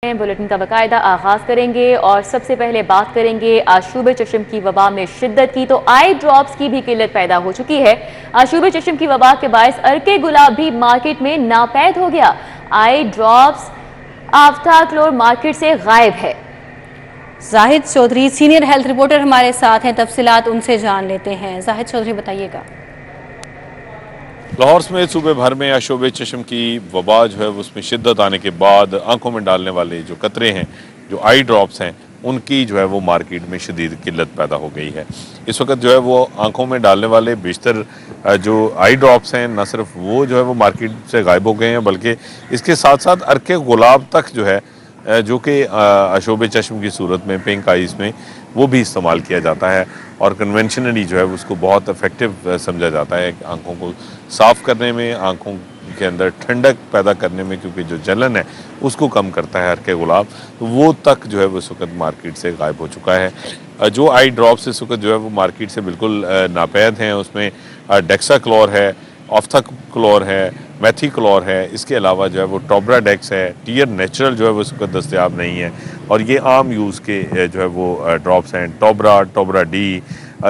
Bulletin का बाकायदा आगाज करेंगे और सबसे पहले बात करेंगे आशूब चश्म की वबा में शिद्दत की। तो आई ड्रॉप्स की भी किल्लत पैदा हो चुकी है। आशूब चश्म की वबा के बायस अर्के गुलाब भी मार्केट में नापैद हो गया। आई ड्रॉप्स आफ्ताक्लोर मार्केट से गायब है। Zahid Chaudhary senior health reporter हमारे साथ हैं, तफसीलात उनसे जान लेते हैं। जाहिद चौधरी बताइएगा। लाहौर समेत सूबे भर में आशूब चश्म की वबा जो है उसमें शिद्दत आने के बाद आंखों में डालने वाले जो कतरे हैं, जो आई ड्रॉप्स हैं, उनकी जो है वो मार्केट में शदीद किल्लत पैदा हो गई है। इस वक्त जो है वो आंखों में डालने वाले बेशतर जो आई ड्रॉप्स हैं, न सिर्फ वो जो है वो मार्केट से गायब हो गए हैं, बल्कि इसके साथ साथ अर्के गुलाब तक जो है जो कि आशूब चश्म की सूरत में पिंक आइज़ में वो भी इस्तेमाल किया जाता है और कन्वेंशनली जो है उसको बहुत इफ़ेक्टिव समझा जाता है आंखों को साफ़ करने में, आंखों के अंदर ठंडक पैदा करने में, क्योंकि जो जलन है उसको कम करता है अर्के गुलाब। तो वो तक जो है वो इस वक्त मार्केट से गायब हो चुका है। जो आई ड्रॉप्स इस वक्त जो है वो मार्केट से बिल्कुल नापैद हैं। उसमें डेक्साक्लोर है, ऑफ्थाक्लोर है, मैथीक्लोर है, इसके अलावा जो है वो टोब्राडेक्स है, टीयर नेचुरल जो है वो इस वक्त दस्तयाब नहीं है। और ये आम यूज़ के जो है वो ड्रॉप्स हैं, टोब्रा डी,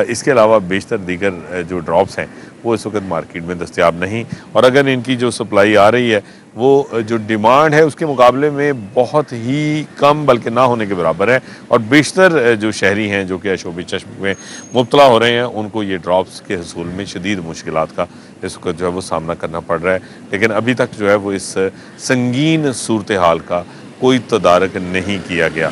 इसके अलावा बेशतर दीगर जो ड्रॉप्स हैं वो इस वक्त मार्केट में दस्तयाब नहीं। और अगर इनकी जो सप्लाई आ रही है वो जो डिमांड है उसके मुकाबले में बहुत ही कम, बल्कि ना होने के बराबर है। और बेशतर जो शहरी हैं जो कि आशूब चश्म में मुब्तला हो रहे हैं, उनको ये ड्रॉप्स के हसूल में शदीद मुश्किलात का इस वक्त जो है वो सामना करना पड़ रहा है। लेकिन अभी तक जो है वो इस संगीन सूरत हाल का कोई तदारक नहीं किया गया।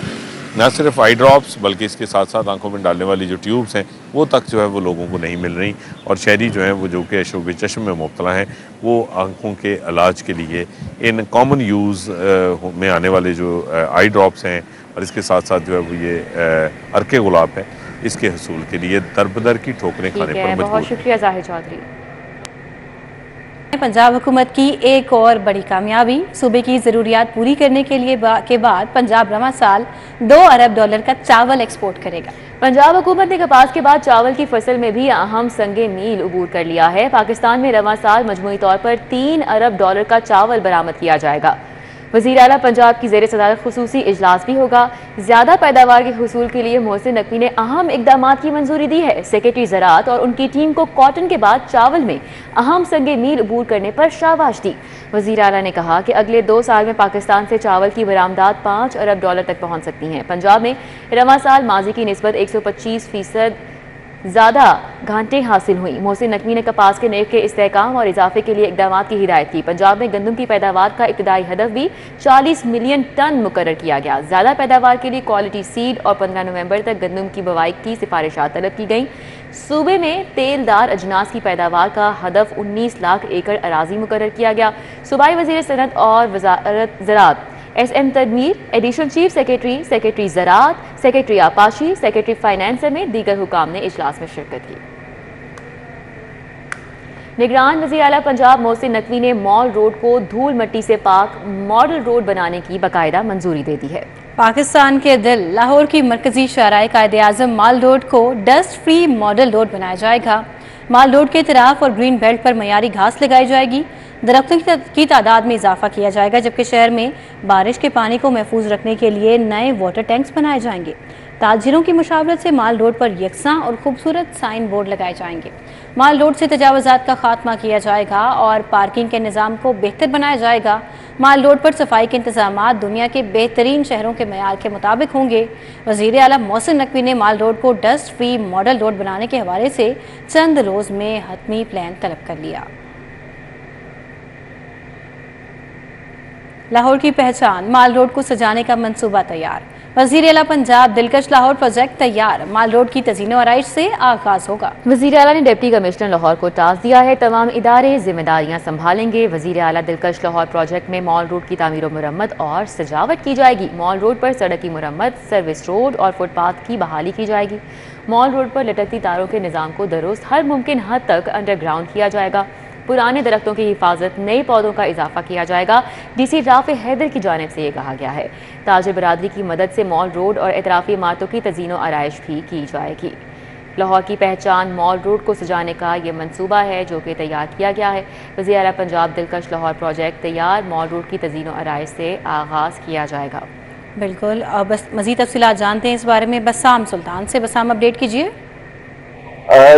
न सिर्फ आई ड्रॉप्स बल्कि इसके साथ साथ आंखों में डालने वाली जो ट्यूब्स हैं वो तक जो है वो लोगों को नहीं मिल रही। और शहरी जो हैं वो जो कि आशूब चश्म में मुब्तला हैं, वो आंखों के इलाज के लिए इन कॉमन यूज़ में आने वाले जो आई ड्रॉप्स हैं और इसके साथ साथ जो है वो ये अर्के गुलाब है, इसके हसूल के लिए दरबदर की ठोकरें खाने पर मजबूर। बहुत शुक्रिया जाहिद चौधरी। पंजाब हुकूमत की एक और बड़ी कामयाबी, सूबे की ज़रूरियात पूरी करने के लिए के बाद पंजाब रवां साल $2 अरब का चावल एक्सपोर्ट करेगा। पंजाब हुकूमत ने कपास के बाद चावल की फसल में भी अहम संगे मील उबूर कर लिया है। पाकिस्तान में रवां साल मजमूई तौर पर $3 अरब का चावल बरामद किया जाएगा। वज़ीर आला पंजाब की ज़ेर सदारत खुसूसी इजलास भी होगा। ज़्यादा पैदावार के हुसूल के लिए मोहसिन नकवी ने अहम इकदामात की मंजूरी दी है। सेक्रेटरी ज़राअत और उनकी टीम को कॉटन के बाद चावल में अहम संगे मील उबूर करने पर शाबाश दी। वज़ीर आला ने कहा कि अगले 2 साल में पाकिस्तान से चावल की बरामदात $5 अरब तक पहुँच सकती हैं। पंजाब में रवां साल माजी की निस्बत 125% ज़्यादा घाटें हासिल हुई। मोहसिन नकवी ने कपास के नेक के इस्तेहकाम और इजाफे के लिए इकदामात की हिदायत की। पंजाब में गंदम की पैदावार का इब्तदाई हदफ भी 40 मिलियन टन मुकर्रर किया गया। ज़्यादा पैदावार के लिए क्वालिटी सीड और 15 नवंबर तक गंदम की बुवाई की सिफारिशात तलब की गई। सूबे में तेलदार अजनास की पैदावार का हदफ 19 लाख एकड़ अराजी मुकर्रर किया गया। सूबाई वज़ीर सनत और वज़ारत ज़राअत SM तदमीर, एडिशनल चीफ सेक्रेटरी, सेक्रेटरी ज़राअत, सेक्रेटरी आपाशी, सेक्रेटरी फाइनेंस समेत दीगर हुकाम ने इजलास में शिरकत की। निगरान वज़ीर आला पंजाब मोहसिन नकवी ने मॉल रोड को धूल मट्टी से पाक मॉडल रोड बनाने की बाकायदा मंजूरी दे दी है। पाकिस्तान के दिल लाहौर की मरकजी शाहराह कायदे आज़म माल रोड को डस्ट फ्री मॉडल रोड बनाया जाएगा। माल रोड के इतराफ और ग्रीन बेल्ट पर मयारी घास लगाई जाएगी। दरख्तों की तादाद में इजाफा किया जाएगा, जबकि शहर में बारिश के पानी को महफूज रखने के लिए नए वाटर टैंक्स बनाए जाएंगे। ताजिरों की मुशावरत से माल रोड पर यकसां और खूबसूरत साइन बोर्ड लगाए जाएंगे। माल रोड से तजावुज़ात का खात्मा किया जाएगा और पार्किंग के निज़ाम को बेहतर बनाया जाएगा। माल रोड पर सफाई के इंतजामात दुनिया के बेहतरीन शहरों के मयार के मुताबिक होंगे। वज़ीर आला मोहसिन नकवी ने माल रोड को डस्ट फ्री मॉडल रोड बनाने के हवाले से चंद रोज़ में हतमी प्लान तलब कर लिया। लाहौर की पहचान, माल रोड को सजाने का मंसूबा तैयार। वज़ीर आला पंजाब दिलकश लाहौर प्रोजेक्ट तैयार, माल रोड की तज़ीनो आराइश से आगाज होगा। वज़ीर आला ने डिप्टी कमिश्नर लाहौर को टास्क दिया है, तमाम इदारे जिम्मेदारियां संभालेंगे। वज़ीर आला दिलकश लाहौर प्रोजेक्ट में मॉल रोड की तामीर मुरम्मत और सजावट की जाएगी। मॉल रोड पर सड़क की मुरम्मत, सर्विस रोड और फुटपाथ की बहाली की जाएगी। मॉल रोड पर लटकती तारों के निज़ाम को दुरुस्त हर मुमकिन हद तक अंडरग्राउंड किया जाएगा। पुराने दरख्तों की हिफाजत, नए पौधों का इजाफा किया जाएगा। DC राफ़े हैदर की जानिब से ये कहा गया है। ताजिर बरादरी की मदद से मॉल रोड और एतराफ़ी इमारतों की तज़ीनो आराइश भी की जाएगी। लाहौर की पहचान मॉल रोड को सजाने का ये मंसूबा है जो कि तैयार किया गया है। वज़ीर आला पंजाब दिलकश लाहौर प्रोजेक्ट तैयार, मॉल रोड की तज़ीनो आराइश से आगाज़ किया जाएगा। बिल्कुल, बस मज़ीद तफसीलात जानते हैं इस बारे में बस्साम सुल्तान से। बस्साम, अपडेट कीजिए।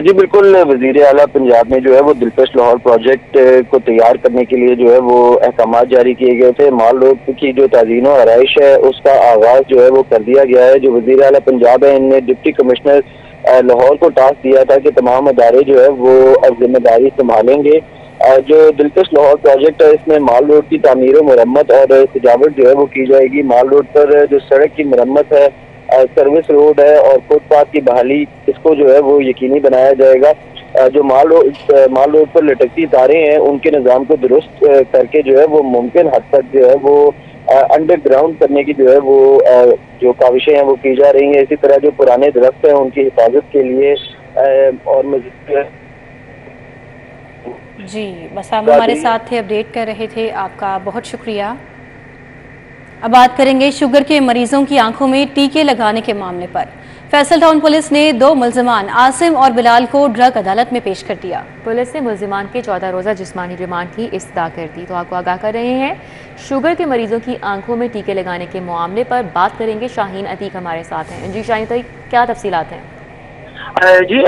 जी बिल्कुल, वज़ीर आला पंजाब ने जो है वो दिलकश लाहौर प्रोजेक्ट को तैयार करने के लिए जो है वो अहकाम जारी किए गए थे। माल रोड की जो ताज़ीन और आराइश है उसका आगाज़ जो है वो कर दिया गया है। जो वज़ीर आला पंजाब है, इनने डिप्टी कमिश्नर लाहौर को टास्क दिया था कि तमाम अदारे जो है वो जिम्मेदारी संभालेंगे। जो दिलकश लाहौर प्रोजेक्ट है इसमें माल रोड की तामीर मुरम्मत और सजावट जो है वो की जाएगी। माल रोड पर जो सड़क की मरम्मत है, सर्विस रोड है और फुटपाथ की बहाली, इसको जो है वो यकीनी बनाया जाएगा। जो माल रोड पर लटकती तारें हैं उनके निज़ाम को दुरुस्त करके जो है वो मुमकिन हद तक जो है वो अंडरग्राउंड करने की जो है वो जो काविशें हैं वो की जा रही हैं। इसी तरह जो पुराने दरख्त हैं उनकी हिफाजत के लिए और मज़ीद जी, बस आप हमारे साथ थे, अपडेट कर रहे थे, आपका बहुत शुक्रिया। अब बात करेंगे शुगर के मरीजों की आंखों में टीके लगाने के मामले पर। फैसल टाउन पुलिस ने 2 मुल्जिमान आसिम और बिलाल को ड्रग अदालत में पेश कर दिया। पुलिस ने मुल्जिमान के 14 रोज़ा जिस्मानी रिमांड की इस्तदा कर दी। तो आपको आगाह कर रहे हैं, शुगर के मरीजों की आंखों में टीके लगाने के मामले पर बात करेंगे। शाहीन अतीक हमारे साथ हैं। जी शाहीन अतीक, क्या तफसीलात हैं? जी,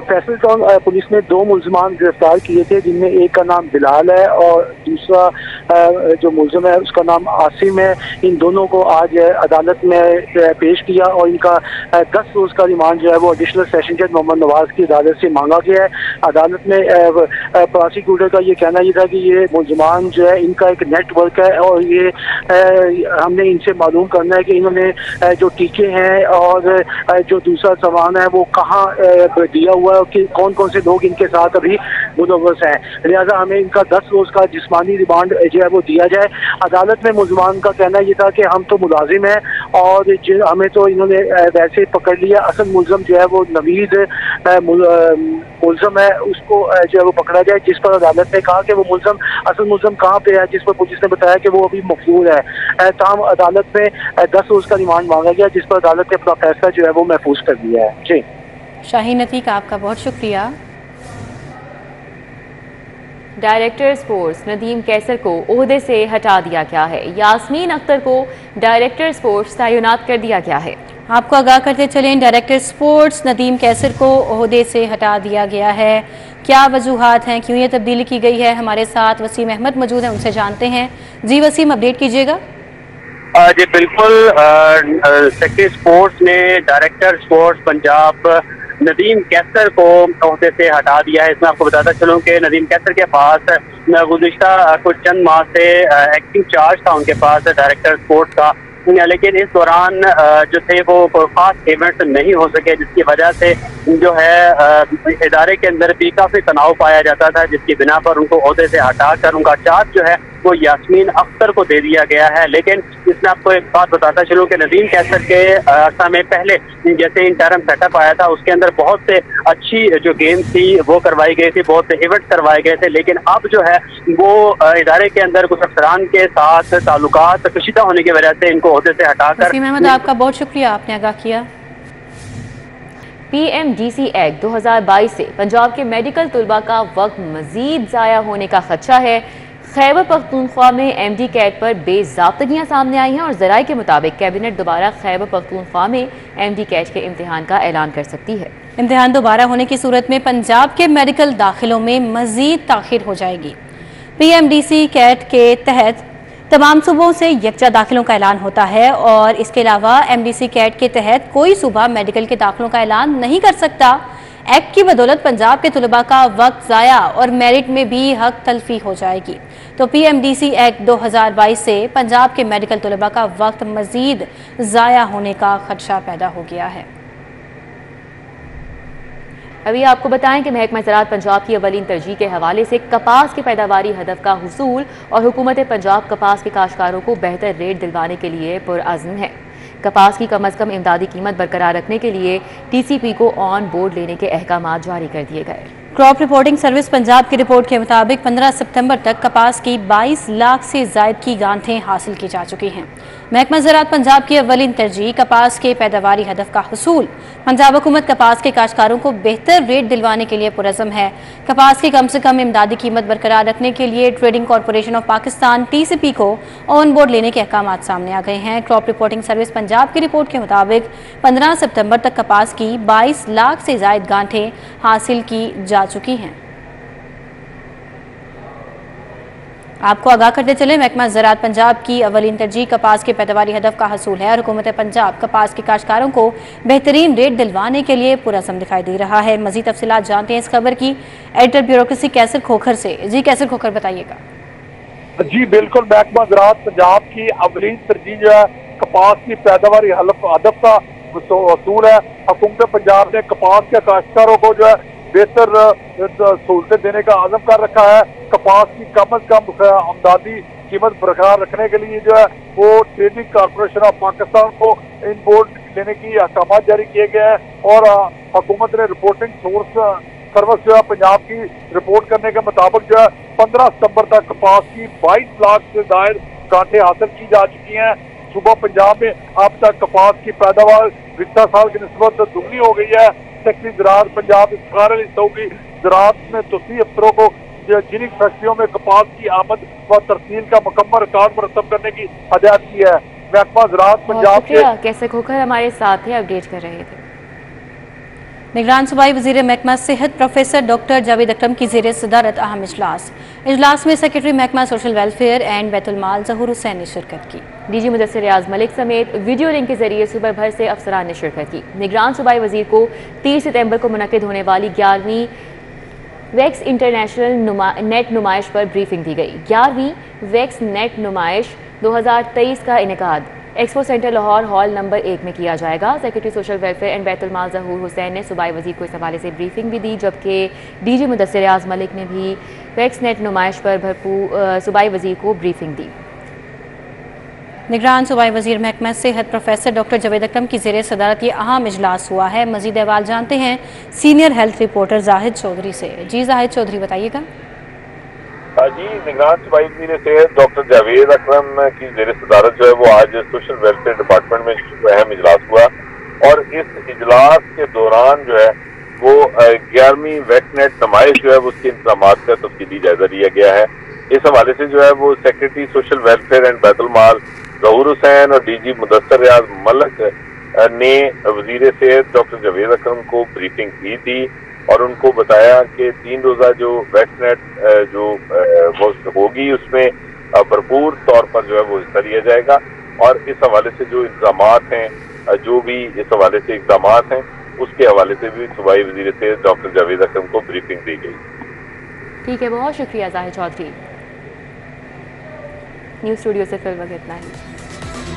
फैसल टाउन पुलिस ने 2 मुल्जिमान गिरफ्तार किए थे, जिनमें एक का नाम बिलाल है और दूसरा जो मुल्जिम है उसका नाम आसिम है। इन दोनों को आज अदालत में पेश किया और इनका 10 रोज का रिमांड जो है वो एडिशनल सेशन जज मोहम्मद नवाज की अदालत से मांगा गया है। अदालत में प्रोसिक्यूटर का ये कहना ये था कि ये मुल्जिमान जो है इनका एक नेटवर्क है और ये हमने इनसे मालूम करना है कि इन्होंने जो टीके हैं और जो दूसरा सामान है वो कहाँ दिया हुआ है कि कौन कौन से लोग इनके साथ अभी मुलव्वस हैं। लिहाजा हमें इनका 10 रोज का जिस्मानी रिमांड जो है वो दिया जाए। अदालत में मुल्जिमान का कहना ये था कि हम तो मुलाजिम हैं और हमें तो इन्होंने वैसे पकड़ लिया। असल मुल्जिम जो है वो नवीद मुल्जिम है, उसको जो है वो पकड़ा जाए, जिस पर अदालत ने कहा कि वो मुल्जिम असल मुल्जिम कहाँ पे है, जिस पर पुलिस ने बताया कि वो अभी मफरूर है। ताहम अदालत में 10 रोज का रिमांड मांगा गया, जिस पर अदालत ने अपना फैसला जो है वो महफूज कर दिया है। जी शाहीन अतीक, आपका बहुत शुक्रिया। डायरेक्टर स्पोर्ट्स नदीम कैसर को ओहदे से हटा दिया गया है। यास्मीन अख्तर को डायरेक्टर स्पोर्ट्स तैनात कर दिया गया है। आपको आगाह करते चलें, डायरेक्टर स्पोर्ट्स नदीम कैसर को ओहदे से हटा दिया गया है। क्या वजूहात हैं, क्यों ये तब्दीली की गई है? हमारे साथ वसीम अहमद मौजूद हैं, उनसे जानते हैं। जी वसीम, अपडेट कीजिएगा। जी बिल्कुल, सेक्रेटरी स्पोर्ट्स ने डायरेक्टर स्पोर्ट्स पंजाब नदीम कैसर को ओहदे से हटा दिया है। इसमें आपको बताता चलूं कि नदीम कैसर के पास गुज़िश्ता कुछ चंद माह से एक्टिंग चार्ज था उनके पास डायरेक्टर स्पोर्ट्स का, लेकिन इस दौरान जो थे वो खास इवेंट नहीं हो सके, जिसकी वजह से जो है इदारे के अंदर भी काफ़ी तनाव पाया जाता था, जिसकी बिना पर उनको ओहदे से हटाकर उनका चार्ज जो है वो यास्मीन अख्तर को दे दिया गया है। लेकिन इसमें आपको एक बात बताता चलूं कि नदीम कैसर के समय पहले जैसे इंटरम सेटअप आया था उसके अंदर बहुत से अच्छी जो गेम्स थी वो करवाई गई थी, बहुत से इवेंट करवाए गए थे, लेकिन अब जो है वो इदारे के अंदर कुछ अफसरान के साथ ताल्लुकात कशीदा होने की वजह से इनको ओहदे से हटाकर। वसीम अहमद, आपका बहुत शुक्रिया, आपने आगाह किया। PMDC एक्ट 2022 से पंजाब के मेडिकल तलबा का वक्त मजीद ज़ाया होने का खदशा है। खैबर पख्तूनख्वा में MD कैट पर बेज़ाब्तगियाँ सामने आई हैं और ज़राए के मुताबिक कैबिनेट दोबारा खैबर पख्तूनख्वा में MD कैट के इम्तिहान का ऐलान कर सकती है। इम्तिहान दोबारा होने की सूरत में पंजाब के मेडिकल दाखिलों में मजीद ताखिर हो जाएगी। PMDC कैट के तहत तमाम सूबों से यकजा दाखिलों का ऐलान होता है और इसके अलावा MDC कैट के तहत कोई सूबा मेडिकल के दाखिलों का ऐलान नहीं कर सकता। एक्ट की बदौलत पंजाब के तलबा का वक्त ज़ाया और मेरिट में भी हक तलफी हो जाएगी। तो PMDC एक्ट 2022 से पंजाब के मेडिकल तलबा का वक्त मजीद ज़ाया होने का खदशा पैदा हो गया है। अभी आपको बताएं कि महकमा ज़राअत पंजाब की अवलीन तरजीह के हवाले से कपास के पैदावारी हदफ का हुसूल और हुकूमत पंजाब कपास के काश्तकारों को बेहतर रेट दिलवाने के लिए पुरअज़्म है। कपास की कम अज़ कम इमदादी कीमत बरकरार रखने के लिए TCP को ऑन बोर्ड लेने के अहकाम जारी कर दिए गए। क्रॉप रिपोर्टिंग सर्विस पंजाब की रिपोर्ट के मुताबिक 15 सितंबर तक कपास की 22 लाख से जायद की गांठें हासिल की जा चुकी हैं। महकमा ज़राअत पंजाब की अव्वलीन तरजीह कपास के पैदावारी हदफ का हुसूल। पंजाब हुकूमत कपास के काश्तकारों को बेहतर रेट दिलवाने के लिए पुरज़म है। कपास की कम से कम इमदादी कीमत बरकरार रखने के लिए trading corporation of Pakistan TCP को ऑन बोर्ड लेने के अहकाम सामने आ गए हैं। क्रॉप रिपोर्टिंग सर्विस पंजाब की रिपोर्ट के मुताबिक 15 सितंबर तक कपास की 22 लाख से जायद गांठें हासिल की जा चुकी हैं। आपको आगाह करते चले, महकमा ज़राअत पंजाब की अव्वलीन तरजीह कपास के पैदावारी हदफ का हसूल है और हुकूमत पंजाब कपास के काश्तकारों को बेहतरीन रेट दिलवाने के लिए पुरअज़्म दिखाई दे रहा है। मज़ीद तफसीलात जानते हैं इस खबर की एडिटर ब्यूरोक्रेसी कैसर खोखर से। जी कैसर खोखर, बताइएगा। जी बिल्कुल, महकमा ज़राअत पंजाब की अव्वलीन तरजीह जो है कपास की पैदावारी हदफ का हसूल है। हुकूमत पंजाब ने कपास के काश्तकारों को जो है बेहतर सहूलतें देने का आज़म कर रखा है। कपास की कम अज कम आमदादी कीमत बरकरार रखने के लिए जो है वो ट्रेडिंग कॉरपोरेशन ऑफ पाकिस्तान को इन बोर्ड लेने की अहकाम जारी किए गए हैं और हुकूमत ने रिपोर्टिंग सर्विस जो है पंजाब की रिपोर्ट करने के मुताबिक जो है 15 सितंबर तक कपास की 22 लाख से जायद गांठें हासिल की जा चुकी हैं। सूबा पंजाब में अब तक कपास की पैदावार गुज़िश्ता साल की निस्बत दुगनी हो गई है। सेक्रेटरी ज़राअत पंजाब इफ्तिखार अली सऊदी ज़राअत में तोसी अफसरों को जिन फैक्ट्रियों में कपास की आमद व तरसील का मुकम्मल रिकॉर्ड मुरतब करने की हदायत की है। महकमा ज़राअत पंजाब के कैसे खोखर हमारे साथ है, अपडेट कर रहे थे। निगरान सूबाई वज़ीर महकमा सेहत प्रोफेसर डॉक्टर जावेद अकरम की ज़ेर सदारत अहम इजलास में सेक्रेटरी महकमा सोशल वेलफेयर एंड बैतुल माल ज़हूर हुसैन ने शिरकत की। DG मुदस्सिर रियाज मलिक समेत वीडियो लिंक के जरिए सूबे भर से अफसरान ने शिरकत की। निगरान सूबाई वज़ीर को 30 सितंबर को मुनक्किद होने वाली 11वीं वैक्स इंटरनेशनल नेट नुमाइश पर ब्रीफिंग दी गई। 11वीं वैक्स नेट नुमाइश 2023 का इनेकाद expo centre Lahore hall number 1 में किया जाएगा। सेक्रेटरी सोशल वेलफेयर एंड बैतुल माल ज़हूर हुसैन ने सूबाई वज़ीर को इस हवाले से ब्रीफिंग भी दी, जबकि DG मुदस्सिर रियाज मलिक ने भी वैक्स नेट नुमाइश पर भरपूर सूबाई वज़ीर को ब्रीफिंग दी। निगरान सूबाई वज़ीर महकमा सेहत प्रोफेसर डॉक्टर जावेद अकरम की ज़ेर सदारत ये अहम इजलास हुआ है। मज़ीद अहवाल जानते हैं senior health reporter Zahid Chaudhary से। जी जाहिद चौधरी, बताइएगा। जी, निगरान सूबाई वज़ीर सेहत डॉक्टर जावेद अकरम की ज़ेर सदारत जो है वो आज सोशल वेलफेयर डिपार्टमेंट में अहम इजलास हुआ और इस इजलास के दौरान जो है वो 11वीं वैक्सनेट नुमाइश जो है उसके इंतजाम का तफसीली जायजा लिया गया है। इस हवाले से जो है वो सेक्रेटरी सोशल वेलफेयर एंड बैतुल माल ज़हूर हुसैन और DG मुदस्सिर रियाज मलिक ने वज़ीर सेहत डॉक्टर जावेद अकरम को ब्रीफिंग की थी और उनको बताया कि 3 रोज़ा जो वैक्सनेट जो होगी उसमें भरपूर तौर पर जो है वो हिस्सा लिया जाएगा और इस हवाले से जो इंतजामात हैं, जो भी इस हवाले से इक़दामात हैं, उसके हवाले से भी सूबाई वज़ीर सेहत डॉक्टर जावेद अकरम को ब्रीफिंग दी गई। ठीक है, बहुत शुक्रिया जाहिद चौधरी। न्यूज़ स्टूडियो से फिर वक्त इतना ही।